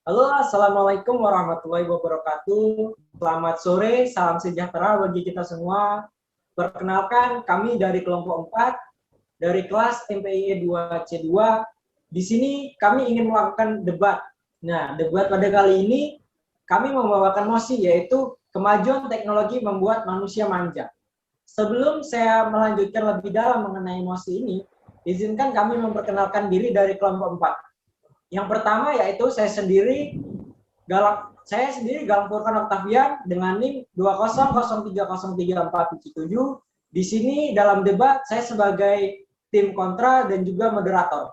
Halo, Assalamualaikum warahmatullahi wabarakatuh. Selamat sore, salam sejahtera bagi kita semua. Perkenalkan, kami dari kelompok 4, dari kelas MPIE 2C2. Di sini kami ingin melakukan debat. Nah, debat pada kali ini kami membawakan mosi, yaitu kemajuan teknologi membuat manusia manja. Sebelum saya melanjutkan lebih dalam mengenai mosi ini, izinkan kami memperkenalkan diri dari kelompok 4. Yang pertama yaitu saya sendiri Galang Furkan Octavian dengan NIM 200303477. Di sini dalam debat saya sebagai tim kontra dan juga moderator.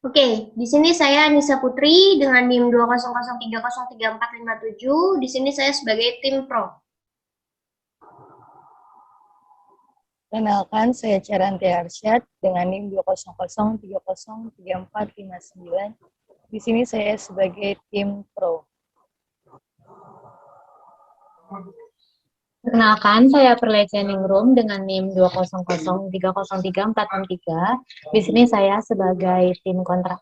Oke, di sini saya Anissa Putri dengan NIM 200303457. Di sini saya sebagai tim pro. Kenalkan, saya Caranti Arsyad dengan NIM 200303459. Di sini saya sebagai tim pro. Perkenalkan, saya Perlecia Ningrum dengan NIM 200303463. Di sini saya sebagai tim kontra.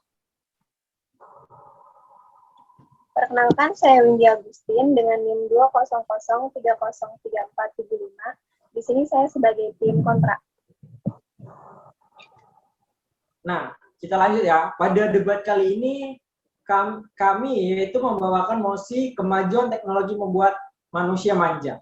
Perkenalkan, saya Windy Agustin dengan NIM 200303475. Di sini saya sebagai tim kontra. Nah, kita lanjut ya. Pada debat kali ini kami yaitu membawakan mosi kemajuan teknologi membuat manusia manja.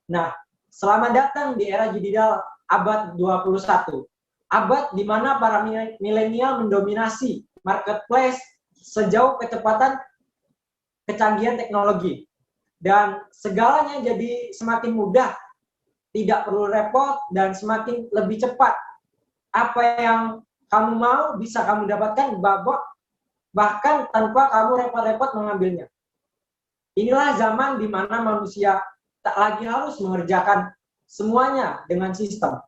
Nah, selamat datang di era digital abad 21. Abad di mana para milenial mendominasi marketplace sejauh kecepatan kecanggihan teknologi. Dan segalanya jadi semakin mudah, tidak perlu repot, dan semakin lebih cepat. Apa yang kamu mau bisa kamu dapatkan bahkan tanpa kamu repot-repot mengambilnya. Inilah zaman di mana manusia tak lagi harus mengerjakan semuanya dengan sistem.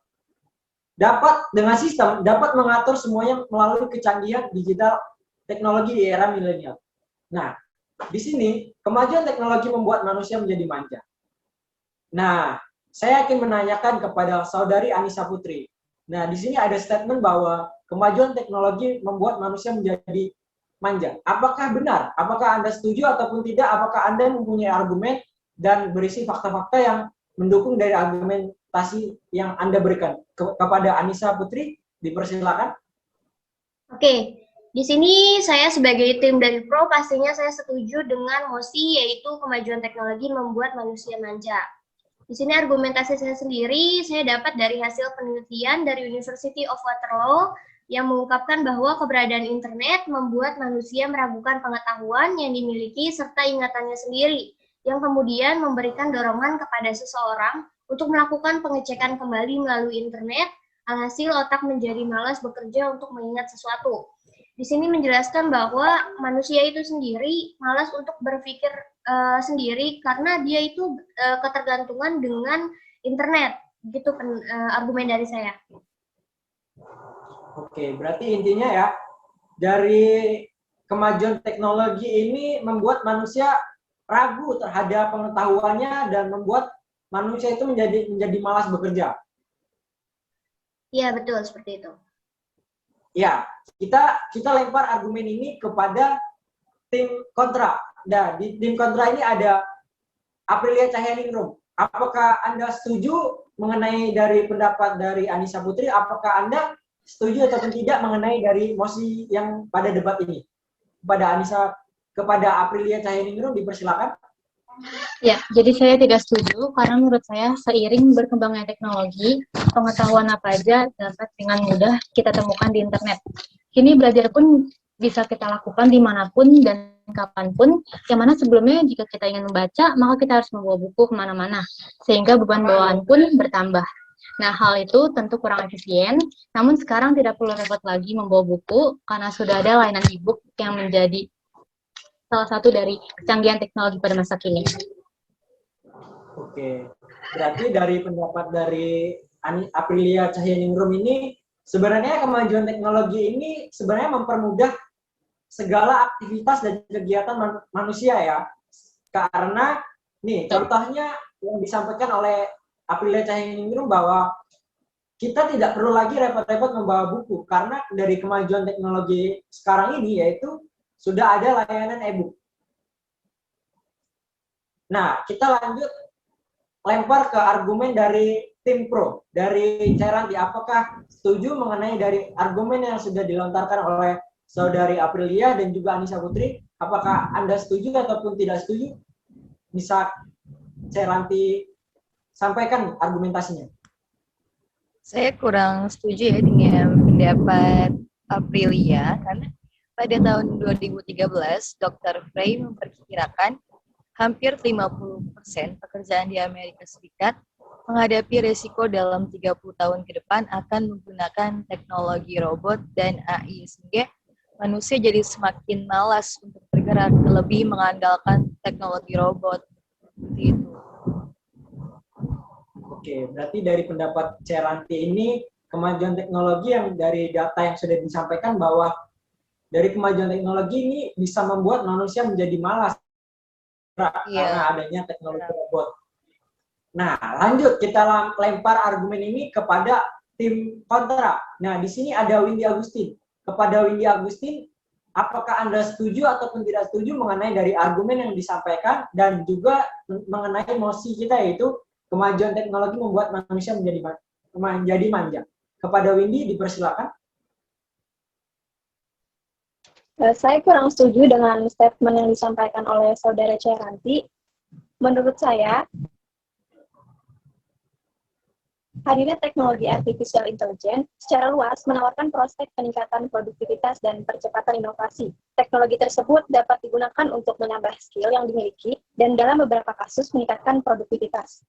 Dengan sistem dapat mengatur semuanya melalui kecanggihan digital teknologi di era milenial. Nah, di sini kemajuan teknologi membuat manusia menjadi manja. Nah, saya akan menanyakan kepada saudari Anissa Putri. Nah, di sini ada statement bahwa kemajuan teknologi membuat manusia menjadi manja. Apakah benar? Apakah Anda setuju ataupun tidak? Apakah Anda mempunyai argumen dan berisi fakta-fakta yang mendukung dari argumentasi yang Anda berikan? Kepada Anissa Putri, dipersilakan. Oke, di sini saya sebagai tim dari pro pastinya saya setuju dengan mosi yaitu kemajuan teknologi membuat manusia manja. Di sini argumentasi saya sendiri, saya dapat dari hasil penelitian dari University of Waterloo yang mengungkapkan bahwa keberadaan internet membuat manusia meragukan pengetahuan yang dimiliki serta ingatannya sendiri, yang kemudian memberikan dorongan kepada seseorang untuk melakukan pengecekan kembali melalui internet, alhasil otak menjadi malas bekerja untuk mengingat sesuatu. Di sini menjelaskan bahwa manusia itu sendiri malas untuk berpikir sendiri karena dia itu ketergantungan dengan internet. Gitu argumen dari saya. Oke, berarti intinya ya, dari kemajuan teknologi ini membuat manusia ragu terhadap pengetahuannya dan membuat manusia itu menjadi malas bekerja. Iya, betul seperti itu. Ya, kita lempar argumen ini kepada tim kontra. Nah, di tim kontra ini ada Aprilia Cahyaningrum. Apakah Anda setuju mengenai dari pendapat dari Anissa Putri? Apakah Anda setuju ataupun tidak mengenai dari mosi yang pada debat ini? Kepada Aprilia Cahyaningrum dipersilakan. Ya, jadi saya tidak setuju karena menurut saya seiring berkembangnya teknologi, pengetahuan apa aja dapat dengan mudah kita temukan di internet. Kini belajar pun bisa kita lakukan dimanapun dan kapanpun, yang mana sebelumnya jika kita ingin membaca, maka kita harus membawa buku kemana-mana, sehingga beban bawaan pun bertambah. Nah, hal itu tentu kurang efisien, namun sekarang tidak perlu repot lagi membawa buku, karena sudah ada layanan e-book yang menjadi salah satu dari kecanggihan teknologi pada masa kini. Oke, berarti dari pendapat dari Aprilia Cahyaningrum ini, sebenarnya kemajuan teknologi ini sebenarnya mempermudah segala aktivitas dan kegiatan manusia ya. Karena nih contohnya yang disampaikan oleh Aprilia Cahyaningrum bahwa kita tidak perlu lagi repot-repot membawa buku karena dari kemajuan teknologi sekarang ini yaitu sudah ada layanan e-book. Nah, kita lanjut lempar ke argumen dari tim pro, dari Ceranti. Apakah setuju mengenai dari argumen yang sudah dilontarkan oleh Saudari Aprilia dan juga Anissa Putri? Apakah Anda setuju ataupun tidak setuju? Bisa Ceranti sampaikan argumentasinya. Saya kurang setuju ya dengan pendapat Aprilia, karena pada tahun 2013, Dr. Frey memperkirakan hampir 50% pekerjaan di Amerika Serikat menghadapi resiko dalam 30 tahun ke depan akan menggunakan teknologi robot dan AI, sehingga manusia jadi semakin malas untuk bergerak, lebih mengandalkan teknologi robot. Gitu. Oke, berarti dari pendapat Ceranti ini kemajuan teknologi yang dari data yang sudah disampaikan bahwa dari kemajuan teknologi ini bisa membuat manusia menjadi malas karena adanya teknologi robot. Nah, lanjut kita lempar argumen ini kepada tim kontra. Nah, di sini ada Windy Agustin. Kepada Windy Agustin, apakah Anda setuju ataupun tidak setuju mengenai dari argumen yang disampaikan dan juga mengenai mosi kita yaitu kemajuan teknologi membuat manusia menjadi manja. Kepada Windy dipersilakan. Saya kurang setuju dengan statement yang disampaikan oleh Saudara Ceranti. Menurut saya, hadirnya teknologi artificial intelligence secara luas menawarkan prospek peningkatan produktivitas dan percepatan inovasi. Teknologi tersebut dapat digunakan untuk menambah skill yang dimiliki dan dalam beberapa kasus meningkatkan produktivitas.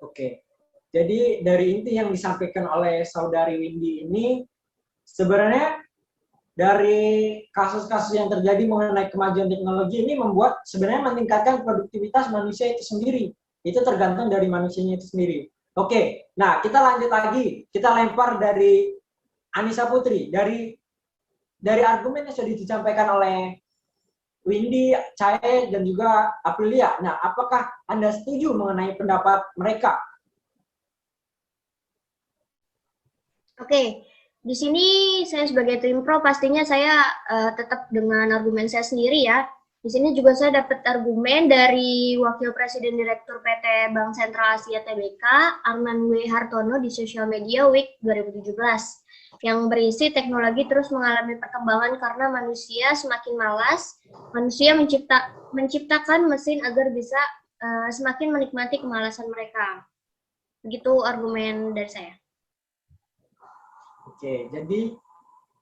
Oke, jadi dari inti yang disampaikan oleh Saudari Windy ini, sebenarnya dari kasus-kasus yang terjadi mengenai kemajuan teknologi ini membuat sebenarnya meningkatkan produktivitas manusia itu sendiri. Itu tergantung dari manusianya itu sendiri. Oke, nah kita lanjut lagi. Kita lempar dari Anissa Putri. Dari argumen yang sudah disampaikan oleh Windy, Cae, dan juga Aprilia. Nah, apakah Anda setuju mengenai pendapat mereka? Oke, di sini saya sebagai tim pro pastinya saya tetap dengan argumen saya sendiri ya. Di sini juga saya dapat argumen dari Wakil Presiden Direktur PT Bank Sentral Asia Tbk, Arman W. Hartono di Social Media Week 2017, yang berisi teknologi terus mengalami perkembangan karena manusia semakin malas, manusia menciptakan mesin agar bisa semakin menikmati kemalasan mereka. Begitu argumen dari saya. Oke, jadi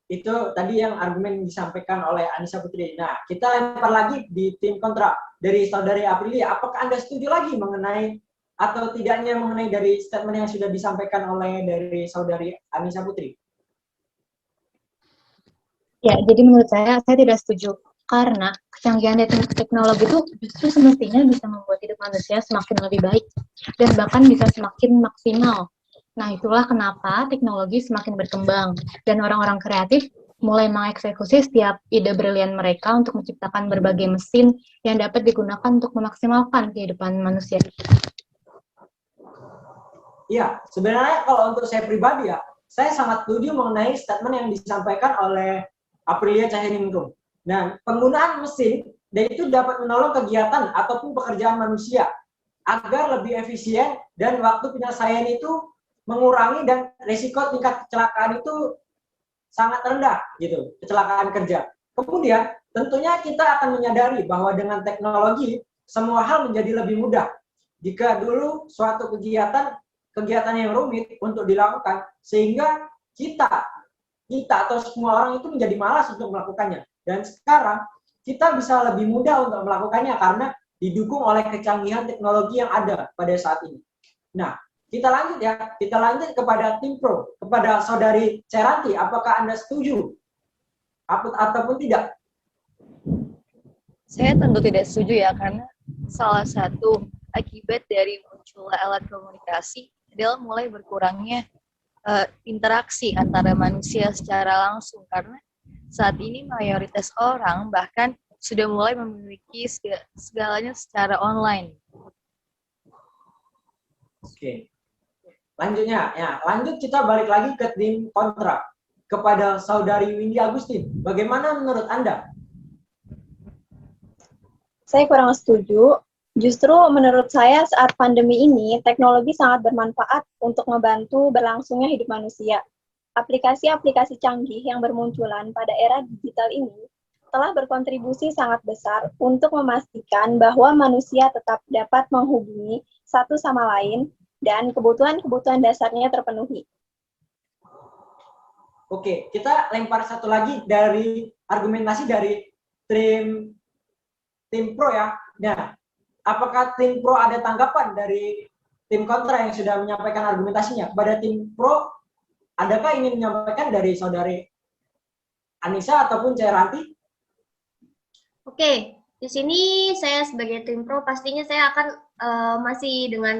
itu tadi yang argumen disampaikan oleh Anissa Putri. Nah, kita lempar lagi di tim kontra dari Saudari Aprilia. Apakah Anda setuju lagi mengenai atau tidaknya mengenai dari statement yang sudah disampaikan oleh dari Saudari Anissa Putri? Ya, jadi menurut saya tidak setuju. Karena kecanggihan teknologi itu justru semestinya bisa membuat hidup manusia semakin lebih baik. Dan bahkan bisa semakin maksimal. Nah, itulah kenapa teknologi semakin berkembang. Dan orang-orang kreatif mulai mengeksekusi setiap ide brilian mereka untuk menciptakan berbagai mesin yang dapat digunakan untuk memaksimalkan kehidupan manusia. Iya, sebenarnya kalau untuk saya pribadi ya, saya sangat setuju mengenai statement yang disampaikan oleh Aprilia Caheningrum. Nah, penggunaan mesin dan itu dapat menolong kegiatan ataupun pekerjaan manusia agar lebih efisien dan waktu penyelesaian itu mengurangi dan risiko tingkat kecelakaan itu sangat rendah gitu, kecelakaan kerja. Kemudian tentunya kita akan menyadari bahwa dengan teknologi semua hal menjadi lebih mudah. Jika dulu suatu kegiatan yang rumit untuk dilakukan sehingga kita atau semua orang itu menjadi malas untuk melakukannya. Dan sekarang kita bisa lebih mudah untuk melakukannya karena didukung oleh kecanggihan teknologi yang ada pada saat ini. Nah, kita lanjut kepada tim pro, kepada Saudari Ceranti, apakah Anda setuju ataupun tidak? Saya tentu tidak setuju ya, karena salah satu akibat dari munculnya alat komunikasi adalah mulai berkurangnya interaksi antara manusia secara langsung, karena saat ini mayoritas orang bahkan sudah mulai memiliki segalanya secara online. Oke. Lanjutnya, ya, lanjut kita balik lagi ke tim kontra. Kepada Saudari Windy Agustin, bagaimana menurut Anda? Saya kurang setuju. Justru menurut saya saat pandemi ini, teknologi sangat bermanfaat untuk membantu berlangsungnya hidup manusia. Aplikasi-aplikasi canggih yang bermunculan pada era digital ini telah berkontribusi sangat besar untuk memastikan bahwa manusia tetap dapat menghubungi satu sama lain dan kebutuhan-kebutuhan dasarnya terpenuhi. Oke, kita lempar satu lagi dari argumentasi dari tim pro ya. Nah, apakah tim pro ada tanggapan dari tim kontra yang sudah menyampaikan argumentasinya? Kepada tim pro, adakah ingin menyampaikan dari Saudari Anissa ataupun Ceranti? Oke, di sini saya sebagai tim pro pastinya saya akan masih dengan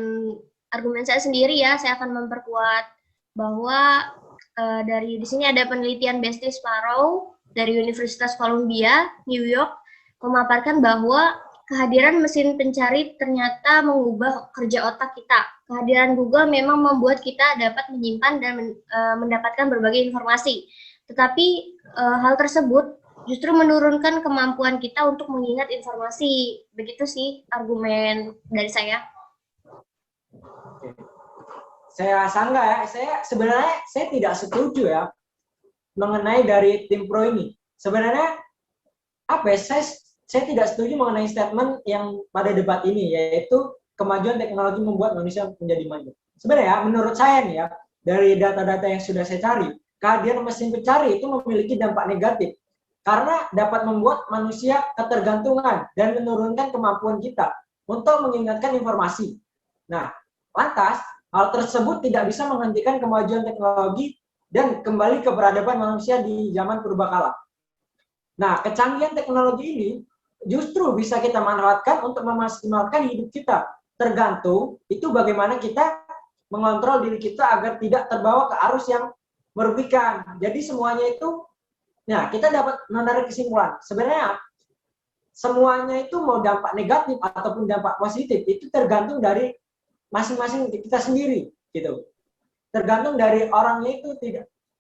argumen saya sendiri ya. Saya akan memperkuat bahwa dari di sini ada penelitian Bestie Sparrow dari Universitas Columbia, New York, memaparkan bahwa kehadiran mesin pencari ternyata mengubah kerja otak kita. Kehadiran Google memang membuat kita dapat menyimpan dan mendapatkan berbagai informasi. Tetapi hal tersebut justru menurunkan kemampuan kita untuk mengingat informasi. Begitu sih argumen dari saya. Saya sanggah ya, sebenarnya saya tidak setuju ya mengenai dari tim pro ini. Sebenarnya apa ya, saya tidak setuju mengenai statement yang pada debat ini, yaitu kemajuan teknologi membuat manusia menjadi manja. Sebenarnya menurut saya nih ya, dari data-data yang sudah saya cari, kehadiran mesin pencari itu memiliki dampak negatif karena dapat membuat manusia ketergantungan dan menurunkan kemampuan kita untuk mengingatkan informasi. Nah, lantas hal tersebut tidak bisa menghentikan kemajuan teknologi dan kembali ke peradaban manusia di zaman purbakala. Nah, kecanggihan teknologi ini justru bisa kita manfaatkan untuk memaksimalkan hidup kita. Tergantung itu bagaimana kita mengontrol diri kita agar tidak terbawa ke arus yang merugikan. Jadi semuanya itu, nah kita dapat menarik kesimpulan. Sebenarnya semuanya itu mau dampak negatif ataupun dampak positif itu tergantung dari masing-masing kita sendiri, gitu. Tergantung dari orangnya itu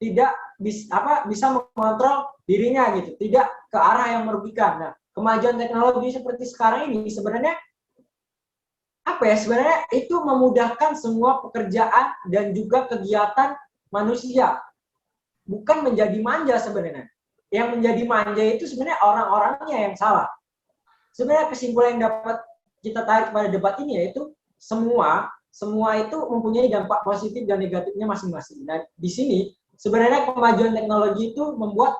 tidak bisa mengontrol dirinya gitu, tidak ke arah yang merugikan. Nah, kemajuan teknologi seperti sekarang ini sebenarnya sebenarnya itu memudahkan semua pekerjaan dan juga kegiatan manusia, bukan menjadi manja sebenarnya. Yang menjadi manja itu sebenarnya orang-orangnya yang salah. Sebenarnya kesimpulan yang dapat kita tarik pada debat ini yaitu semua itu mempunyai dampak positif dan negatifnya masing-masing. Nah, di sini sebenarnya kemajuan teknologi itu membuat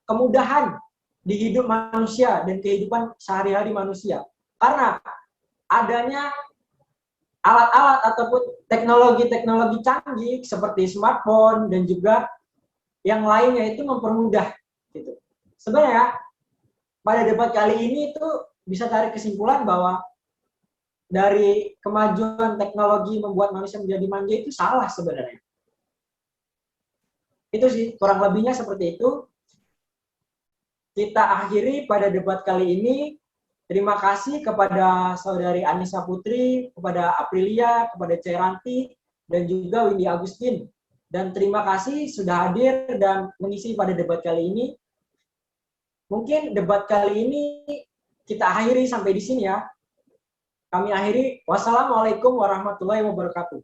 kemudahan di hidup manusia dan kehidupan sehari-hari manusia. Karena adanya alat-alat ataupun teknologi-teknologi canggih seperti smartphone dan juga yang lainnya itu mempermudah gitu. Sebenarnya pada debat kali ini itu bisa tarik kesimpulan bahwa dari kemajuan teknologi membuat manusia menjadi manja itu salah sebenarnya. Itu sih, kurang lebihnya seperti itu. Kita akhiri pada debat kali ini. Terima kasih kepada Saudari Anissa Putri, kepada Aprilia, kepada Ceranti, dan juga Windy Agustin. Dan terima kasih sudah hadir dan mengisi pada debat kali ini. Mungkin debat kali ini kita akhiri sampai di sini ya. Kami akhiri. Wassalamualaikum warahmatullahi wabarakatuh.